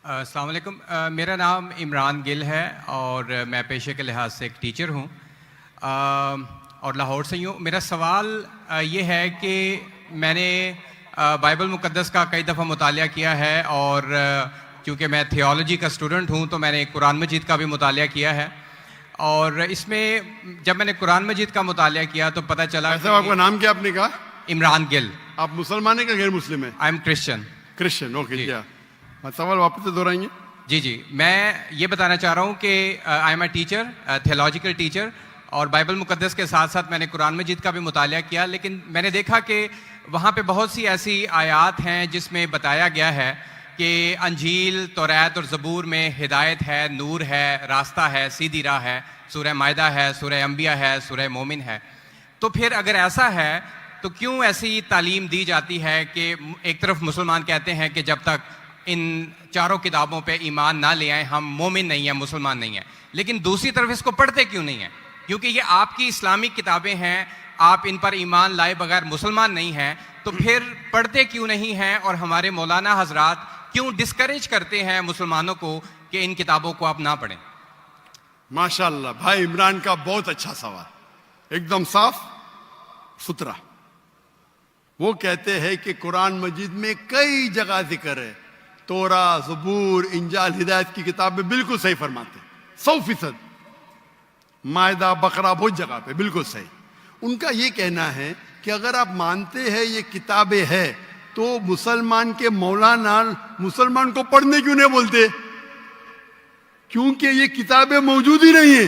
अस्सलाम वालेकुम। मेरा नाम इमरान गिल है और मैं पेशे के लिहाज से एक टीचर हूँ और लाहौर से ही हूँ। मेरा सवाल ये है कि मैंने बाइबल मुक़द्दस का कई दफ़ा मुतालिया किया है और क्योंकि मैं थियोलॉजी का स्टूडेंट हूँ तो मैंने कुरान मजीद का भी मुतालिया किया है। और इसमें जब मैंने कुरान मजीद का मुतालिया किया तो पता चला। आपका नाम क्या आपने कहा? इमरान गिल। आप मुसलमान है कि गैर मुस्लिम है? I am Christian. Christian, okay. क्या सवाल वापस से दोहराएंगे? जी, मैं ये बताना चाह रहा हूँ कि I am a teacher, theological teacher, और बाइबल मुक़द्दस के साथ साथ मैंने कुरान मजीद का भी मुतालिया किया। लेकिन मैंने देखा कि वहाँ पे बहुत सी ऐसी आयात हैं जिसमें बताया गया है कि अंजील, तौरात और ज़बूर में हिदायत है, नूर है, रास्ता है, सीधी राह है। सूरह मायदा है, सूरह अंबिया है, सूरह मोमिन है। तो फिर अगर ऐसा है तो क्यों ऐसी तालीम दी जाती है कि एक तरफ मुसलमान कहते हैं कि जब तक इन चारों किताबों पे ईमान ना ले आए हम मोमिन नहीं हैं, मुसलमान नहीं हैं, लेकिन दूसरी तरफ इसको पढ़ते क्यों नहीं हैं? क्योंकि ये आपकी इस्लामिक किताबें हैं, आप इन पर ईमान लाए बगैर मुसलमान नहीं हैं, तो फिर पढ़ते क्यों नहीं हैं? और हमारे मौलाना हजरात क्यों डिस्करेज करते हैं मुसलमानों को कि इन किताबों को आप ना पढ़ें? माशाल्लाह, भाई इमरान का बहुत अच्छा सवाल, एकदम साफ सुथरा। वो कहते हैं कि कुरान मजीद में कई जगह जिक्र है, तोरा, ज़बूर, इंजाल, हिदायत की किताबें बिल्कुल सही फरमाते, 100%। मायदा, बकरा, बहुत जगह पे बिल्कुल सही। उनका ये कहना है कि अगर आप मानते हैं ये किताबें हैं तो मुसलमान के मौलाना मुसलमान को पढ़ने क्यों नहीं बोलते? क्योंकि ये किताबें मौजूद ही नहीं है।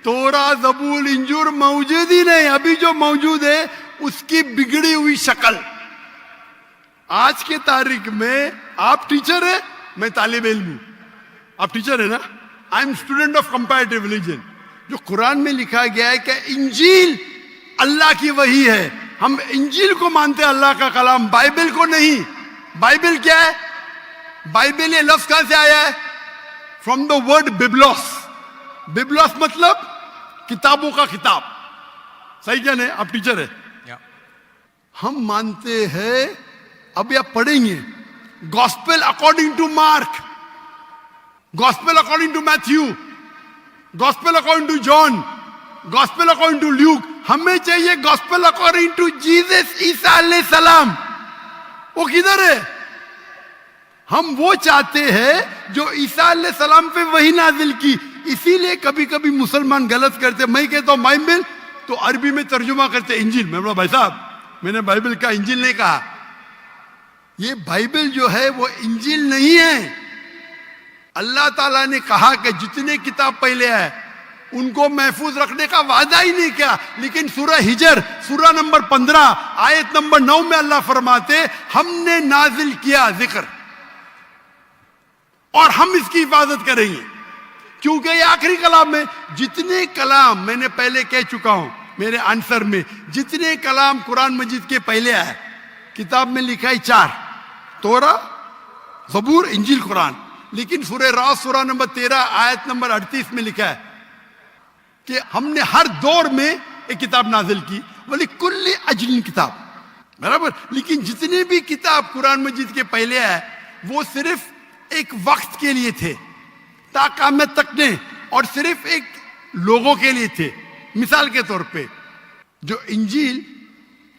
तोरा, ज़बूर, इंजूर मौजूद ही नहीं। अभी जो मौजूद है उसकी बिगड़ी हुई शक्ल। आज के तारीख में आप टीचर है, मैं तालिब इल्म हूं। आप टीचर है ना? I am student of comparative religion. जो कुरान में लिखा गया है कि इंजील अल्लाह की वही है, हम इंजील को मानते हैं, अल्लाह का कलाम, बाइबल को नहीं। बाइबल क्या है? बाइबल ये लफ्ज कहां से आया है? From the word biblos. Biblos मतलब किताबों का किताब। सही क्या नहीं? आप टीचर है। हम मानते हैं, अभी आप पढ़ेंगे, gospel according to Mark, gospel according to Matthew, gospel according to John, gospel according to Luke. हमें चाहिए gospel according to Jesus Isa अलैहिस्सलाम। वो किधर है? हम वो चाहते हैं जो ईसा अलैहिस्सलाम पे वही नाजिल की। इसीलिए कभी कभी मुसलमान गलत करते। मैं कहता हूं बाइबल, तो अरबी में तर्जुमा करते इंजील। मैं बोला भाई साहब, मैंने बाइबल का इंजील नहीं कहा। ये बाइबल जो है वो इंजील नहीं है। अल्लाह ताला ने कहा कि जितने किताब पहले आए उनको महफूज रखने का वादा ही नहीं किया। लेकिन सूरह हिजर, सूरह नंबर 15, आयत नंबर 9 में अल्लाह फरमाते हमने नाजिल किया जिक्र और हम इसकी हिफाजत करेंगे, क्योंकि ये आखिरी कलाम है। जितने कलाम मैंने पहले कह चुका हूं मेरे आंसर में, जितने कलाम कुरान मजीद के पहले आए, किताब में लिखा है 4, तोरा, ज़बूर, इंजील, कुरान। लेकिन सूरह रास, सूरह नंबर 13, आयत नंबर 38 में लिखा है कि हमने हर दौर में एक किताब नाजिल की, वली कुल्ली अजलिन किताब, बराबर। लेकिन जितने भी किताब कुरान मजीद के पहले आए वो सिर्फ एक वक्त के लिए थे, ताक़यामत तक ने, और सिर्फ एक लोगों के लिए थे। मिसाल के तौर पे जो इंजील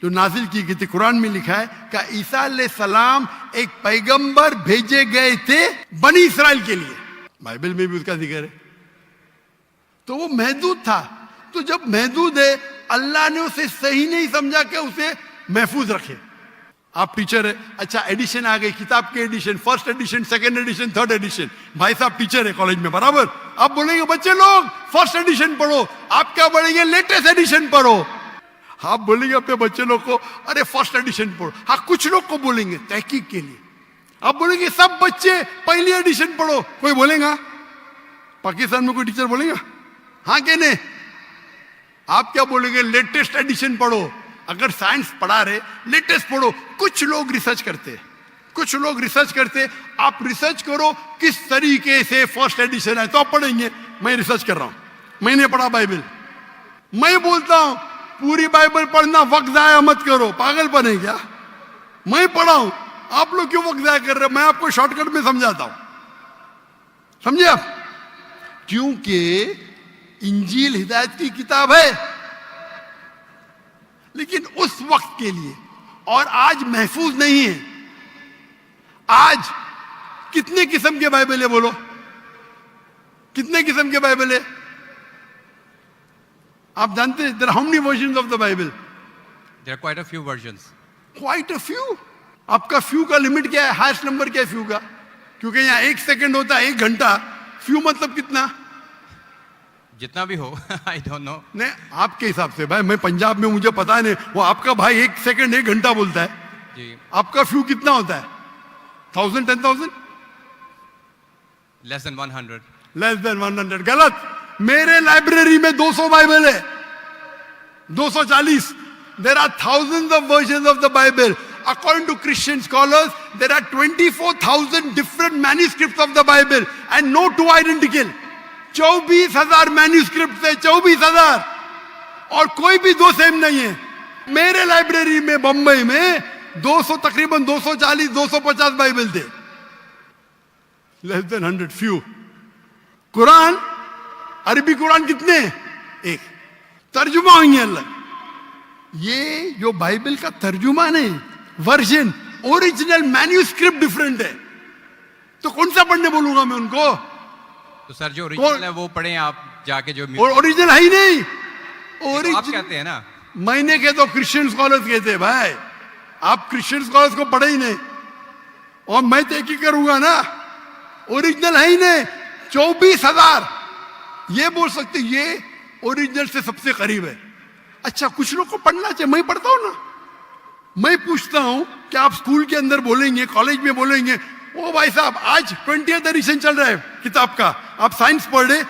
जो नाजिल की गई थी, कुरान में लिखा है कि ईसा अलैहिस्सलाम एक पैगंबर भेजे गए थे बनी इस्राइल के लिए। बाइबल में भी उसका जिक्र है। तो वो महदूद था। तो जब महदूद है, अल्लाह ने उसे सही नहीं समझा कि उसे महफूज रखे। आप टीचर है, अच्छा एडिशन आ गई, किताब के edition, first edition, second edition, third edition. भाई साहब टीचर है कॉलेज में, बराबर। आप बोलेंगे बच्चे लोग फर्स्ट एडिशन पढ़ो, आप क्या बोलेंगे? लेटेस्ट एडिशन पढ़ो। आप बोलेंगे अपने बच्चे लोग को अरे फर्स्ट एडिशन पढ़ो। हाँ, कुछ लोग को बोलेंगे तहकीक के लिए। आप बोलेंगे सब बच्चे पहली एडिशन पढ़ो, कोई बोलेगा? पाकिस्तान में कोई टीचर बोलेगा? हाँ कि नहीं? आप क्या बोलेंगे? लेटेस्ट एडिशन पढ़ो। अगर साइंस पढ़ा रहे, लेटेस्ट पढ़ो। कुछ लोग रिसर्च करते, कुछ लोग रिसर्च करते। आप रिसर्च करो किस तरीके से फर्स्ट एडिशन है तो आप पढ़ेंगे। मैं रिसर्च कर रहा हूं, मैंने पढ़ा बाइबल। मैं बोलता हूं पूरी बाइबल पढ़ना, वक्त जाया मत करो। पागल बने क्या? मैं पढ़ा हूं, आप लोग क्यों वक्त जाया कर रहे हो? मैं आपको शॉर्टकट में समझाता हूं। समझे आप? क्योंकि इंजील हिदायत की किताब है, लेकिन उस वक्त के लिए, और आज महफूज नहीं है। आज कितने किस्म के बाइबल है बोलो? कितने किस्म के बाइबल है? आप जानते हैं there are how many versions of the Bible? There are quite a few versions. Quite a few. आपका फ्यू का लिमिट क्या है? हाईएस्ट नंबर क्या है फ्यू का? क्योंकि यहां 1 सेकंड होता है 1 घंटा। फ्यू मतलब कितना? जितना भी हो आई डोंट नो। नहीं, आपके हिसाब से भाई, मैं पंजाब में, मुझे पता नहीं। वो आपका भाई 1 सेकंड 1 घंटा बोलता है जी। आपका फ्यू कितना होता है? 1000, 10,000? Less than 100। Less than 100। गलत। मेरे लाइब्रेरी में 200 बाइबल है, 240। There are thousands of versions of the Bible. According to Christian scholars, there are 24,000 different manuscripts of the Bible and no two identical. 24,000 manuscript है, 24,000, और कोई भी दो सेम नहीं है। मेरे लाइब्रेरी में बंबई में 200, तकरीबन 240, 250 बाइबल थे। Less than 100, few. कुरान, अरबी कुरान कितने? एक। तर्जुमा होंगे अलग। ये जो बाइबल का तर्जुमा नहीं, वर्जन, ओरिजिनल मैन्यूस्क्रिप्ट डिफरेंट है। तो कौन सा पढ़ने बोलूंगा मैं उनको? तो सर जो ओरिजिनल है वो पढ़ें आप जाके, जो ओरिजिनल है ही नहीं। तो आप कहते हैं ना, मैंने कहे तो क्रिश्चियन स्कॉलर्स कहते हैं भाई। आप क्रिश्चियन स्कॉलर्स को पढ़े ही नहीं, और मैं तहकीक करूंगा ना, ओरिजिनल है ही नहीं। 24,000 ये बोल सकते ये ओरिजिनल से सबसे करीब है। अच्छा, कुछ लोग को पढ़ना चाहिए, मैं पढ़ता हूं ना। मैं पूछता हूं कि आप स्कूल के अंदर बोलेंगे, कॉलेज में बोलेंगे, ओ भाई साहब आज 20th एडिशन चल रहा है किताब का, आप साइंस पढ़ रहे,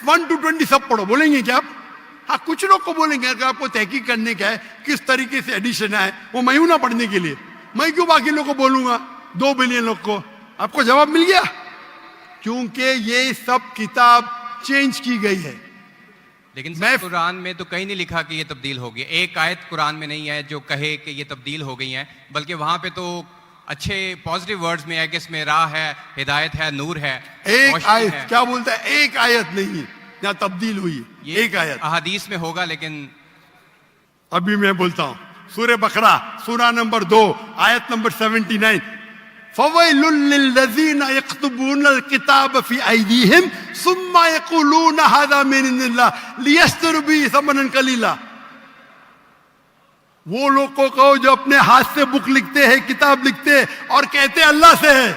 1 to 20 सब पढ़ो, बोलेंगे क्या आप? हाँ, कुछ लोग को बोलेंगे। अगर आपको तहकीक करने का है किस तरीके से एडिशन है, वो मैं हूं ना पढ़ने के लिए, मैं क्यों बाकी लोग को बोलूंगा? 2 बिलियन लोग को। आपको जवाब मिल गया? क्योंकि ये सब किताब चेंज की गई है। लेकिन सर कुरान में तो कहीं नहीं लिखा कि ये तब्दील हो गई। एक आयत कुरान में नहीं है जो कहे कि ये तब्दील हो गई है, बल्कि वहां पे तो अच्छे पॉजिटिव वर्ड्स में है कि इसमें राह है, हिदायत है, नूर है। एक आयत है। क्या बोलता है? एक आयत नहीं जहां तब्दील हुई, एक आयत। अहादीस में होगा, लेकिन अभी मैं बोलता हूं, सूरह बकरा, सूरा नंबर 2, आयत नंबर 79। फवैलुल लिल्लज़ीना यक्तुबूनल किताब फी अयदीहिम सुम्मा यक़ूलूना हाज़ा मिन इंदिल्लाह लियश्तरू बिही समनन कलीला। वो लोग को कहो जो अपने हाथ से बुक लिखते हैं, किताब लिखते हैं, और कहते हैं अल्लाह से है।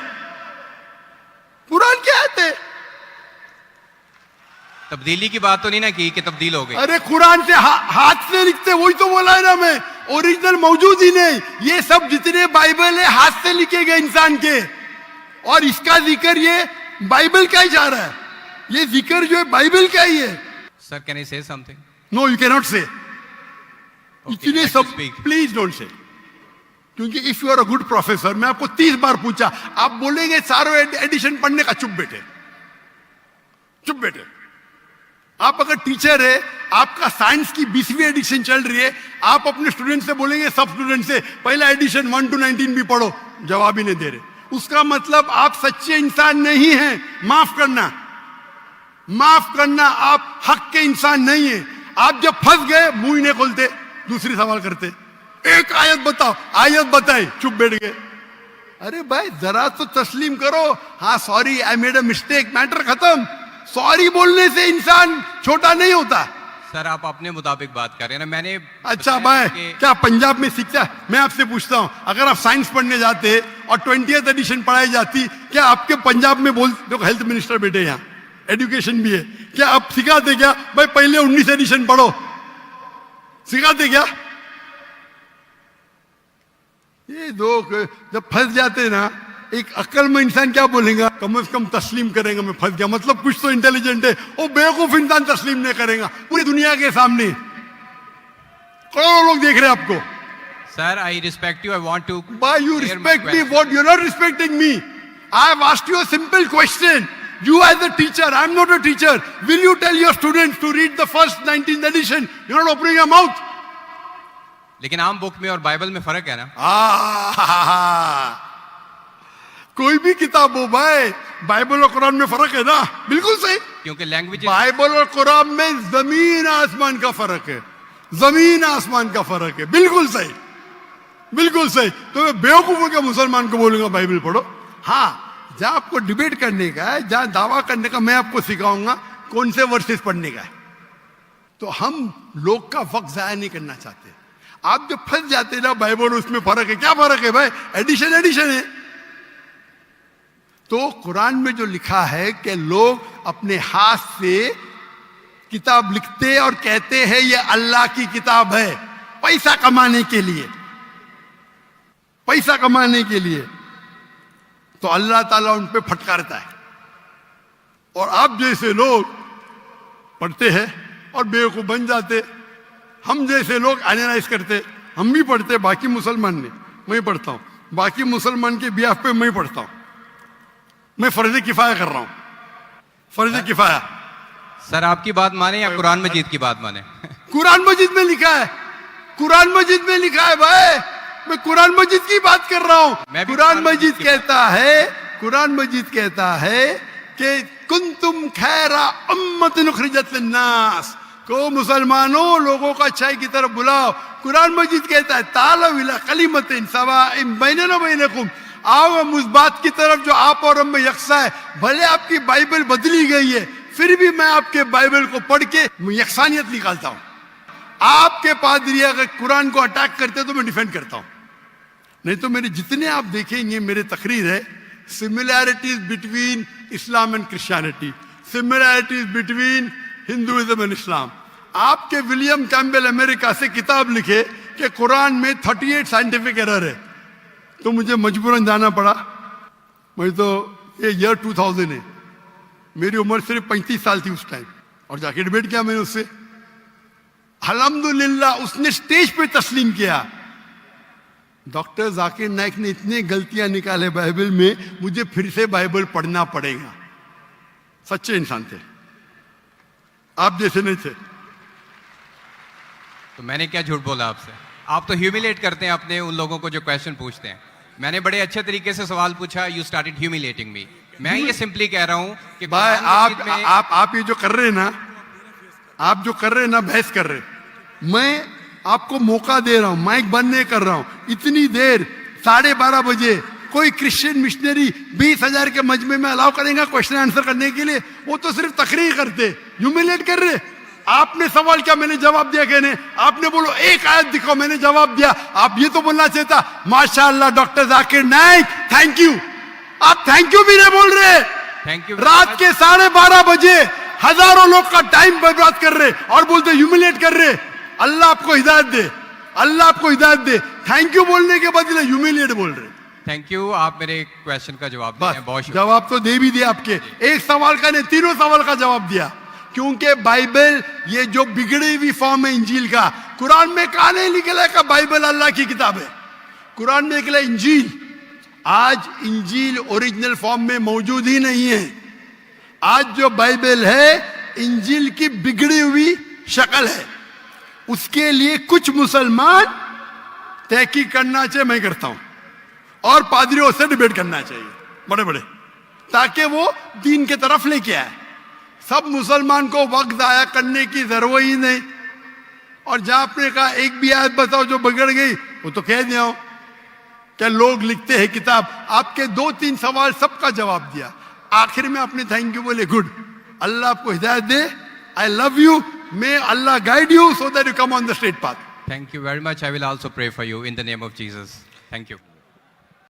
कुरान क्या है? तब्दीली की बात तो नहीं ना की कि तब्दील हो गई। अरे कुरान से हाथ से लिखते, वही तो बोला है ना मैं। ओरिजिनल मौजूद ही नहीं। ये सब जितने बाइबल है हाथ से लिखे गए इंसान के, और इसका जिक्र ये बाइबल का ही जा रहा है। ये जिक्र जो है बाइबल का ही है। Sir can I say something? No, you can not say. इतने सब speak. Please don't say. क्योंकि if you are a good professor, मैं आपको 30 बार पूछा, आप बोलेंगे सारों एडिशन पढ़ने का, चुप बेटे, चुप बेटे। आप अगर टीचर है, आपका साइंस की 20वीं एडिशन चल रही है, आप अपने स्टूडेंट से बोलेंगे, सब स्टूडेंट से पहला एडिशन 1 to 19 भी पढ़ो, जवाब ही नहीं दे रहे। उसका मतलब आप सच्चे इंसान नहीं हैं। माफ करना, माफ करना, आप हक के इंसान नहीं है। आप जब फंस गए मुंह ही नहीं खोलते, दूसरी सवाल करते। एक आयत बताओ, आयत बताए, चुप बैठ गए। अरे भाई जरा तो तस्लीम करो, हाँ sorry I made a mistake, matter खत्म। सॉरी बोलने से इंसान छोटा नहीं होता। सर आप अपने मुताबिक बात कर रहे हैं ना, मैंने अच्छा भाई क्या पंजाब में शिक्षा? मैं आपसे पूछता हूं, अगर आप साइंस पढ़ने जाते और 20th एडिशन पढ़ाई जाती, क्या आपके पंजाब में बोल, देखो हेल्थ मिनिस्टर बेटे यहाँ, एजुकेशन भी है, क्या आप सिखाते क्या भाई पहले 19 एडिशन पढ़ो? सिखाते क्या? ये लोग जब फंस जाते ना, एक अक्ल में इंसान क्या बोलेगा? कम से कम तस्लीम करेगा मैं फंस गया, मतलब कुछ तो इंटेलिजेंट है। वो बेवकूफ इंसान तस्लीम नहीं करेगा पूरी दुनिया के सामने। करोड़ों लोग देख रहे हैं आपको। Sir I respect you, I want to by you respect me, what you are not respecting me. I have asked you a simple question. You as a teacher, I am not a teacher. Will you tell your students to read the first 19th edition? You are not opening your mouth. लेकिन आम book में और Bible में फर्क है ना। कोई भी किताब हो भाई, बाइबल और कुरान में फर्क है ना? बिल्कुल सही। क्योंकि लैंग्वेज बाइबल और कुरान में जमीन आसमान का फर्क है, जमीन आसमान का फर्क है। बिल्कुल सही, बिल्कुल सही। तो मैं बेवकूफों के मुसलमान को बोलूंगा बाइबल पढ़ो। हाँ, जहां आपको डिबेट करने का है, जहां दावा करने का, मैं आपको सिखाऊंगा कौन से वर्सेस पढ़ने का है। तो हम लोग का वक्त जाया नहीं करना चाहते। आप जो फंस जाते ना बाइबल, उसमें फर्क है। क्या फर्क है भाई? एडिशन एडिशन है। तो कुरान में जो लिखा है कि लोग अपने हाथ से किताब लिखते और कहते हैं ये अल्लाह की किताब है, पैसा कमाने के लिए, पैसा कमाने के लिए, तो अल्लाह ताला उन पे फटकारता है। और आप जैसे लोग पढ़ते हैं और बेवकूफ बन जाते। हम जैसे लोग एनालाइज करते, हम भी पढ़ते, बाकी मुसलमान ने, मैं पढ़ता हूं, बाकी मुसलमान के बियाह पे मैं पढ़ता हूं। मैं फर्ज किफाया कर रहा हूं, फर्ज किफाया। सर आपकी बात माने या कुरान मजीद की बात माने? कुरान मजीद में लिखा है, कुरान मजीद में लिखा है भाई। मैं कुरान मजीद की बात कर रहा हूं। कुरान मजीद कहता है, कुरान मजीद कहता है कि कुंतुम खैरा उम्मतिन उखरिजत लिन्नास, को मुसलमानों लोगों को अच्छाई की तरफ बुलाओ। कुरान मजीद कहता है तालव इला कलिमतिन सवाइन बैनना बैनकुम, आओ हम उस बात की तरफ जो आप और हम में यकसा है। भले आपकी बाइबल बदली गई है, फिर भी मैं आपके बाइबल को पढ़ के यकसानियत निकालता हूं। आपके पादरी अगर कुरान को अटैक करते तो मैं डिफेंड करता हूं, नहीं तो मेरे जितने आप देखेंगे मेरे तकरीर है similarities between Islam and Christianity, similarities between Hinduism and Islam. आपके विलियम कैम्बेल अमेरिका से किताब लिखे कि कुरान में 38 साइंटिफिक एरर है, तो मुझे मजबूरन जाना पड़ा। मैं तो ये ईयर 2000 है, मेरी उम्र सिर्फ 35 साल थी उस टाइम, और जाके डिबेट किया मैंने उससे। अल्हम्दुलिल्लाह उसने स्टेज पे तस्लीम किया। डॉक्टर जाकिर नाइक ने इतने गलतियां निकाले बाइबल में, मुझे फिर से बाइबल पढ़ना पड़ेगा। सच्चे इंसान थे, आप जैसे नहीं थे। तो मैंने क्या झूठ बोला आपसे? आप तो ह्यूमिलेट करते हैं अपने उन लोगों को जो क्वेश्चन पूछते हैं। मैंने बड़े अच्छे तरीके से सवाल पूछा, यू स्टार्टेड ह्यूमिलेटिंग मी। मैं ये सिंपली कह रहा हूं कि भाई आप ये जो कर रहे हैं ना, आप जो कर रहे हैं ना, बहस कर रहे, मैं आपको मौका दे रहा हूं, माइक बंद नहीं कर रहा हूं। इतनी देर 12:30 बजे कोई क्रिश्चियन मिशनरी 20,000 के मजमे में अलाउ करेगा क्वेश्चन आंसर करने के लिए? वो तो सिर्फ तकरीर करते, ह्यूमिलेट कर रहे। आपने सवाल किया, मैंने जवाब दिया। कहने आपने बोलो एक आयत दिखाओ, मैंने जवाब दिया। आप ये तो बोलना चाहिए था माशाअल्लाह doctor Zakir Naik thank you. आप थैंक यू भी नहीं बोल रहे। Thank you. रात के 12:30 बजे हजारों लोग का टाइम बर्बाद कर रहे और बोलते ह्यूमिलेट कर रहे। अल्लाह आपको हिदायत दे, अल्लाह आपको हिदायत दे। थैंक यू बोलने के बदले ह्यूमिलेट बोल रहे। थैंक यू, आप मेरे क्वेश्चन का जवाब दिया, बहुत शुक्रिया। जवाब तो दे भी दिया आपके, एक सवाल का नहीं, तीनों सवाल का जवाब दिया। क्योंकि बाइबल ये जो बिगड़ी हुई फॉर्म है इंजील का, कुरान में कहा नहीं निकला कि बाइबल अल्लाह की किताब है। कुरान में निकला इंजील। आज इंजील ओरिजिनल फॉर्म में मौजूद ही नहीं है। आज जो बाइबल है इंजील की बिगड़ी हुई शक्ल है। उसके लिए कुछ मुसलमान तहकीक करना चाहिए, मैं करता हूं, और पादरियों से डिबेट करना चाहिए बड़े बड़े, ताकि वो दीन के तरफ लेके आए। सब मुसलमान को वक्त जाया करने की जरूरत ही नहीं। और जहां आपने कहा एक भी आयत बताओ जो बिगड़ गई, वो तो कह दिया क्या लोग लिखते हैं किताब। आपके 2-3 सवाल सबका जवाब दिया। आखिर में आपने थैंक यू बोले, गुड, अल्लाह आपको हिदायत दे, आई लव यू, मे अल्लाह guide you so that you come on the straight path. Thank you very much. I will also pray for you in the name of Jesus. Thank you.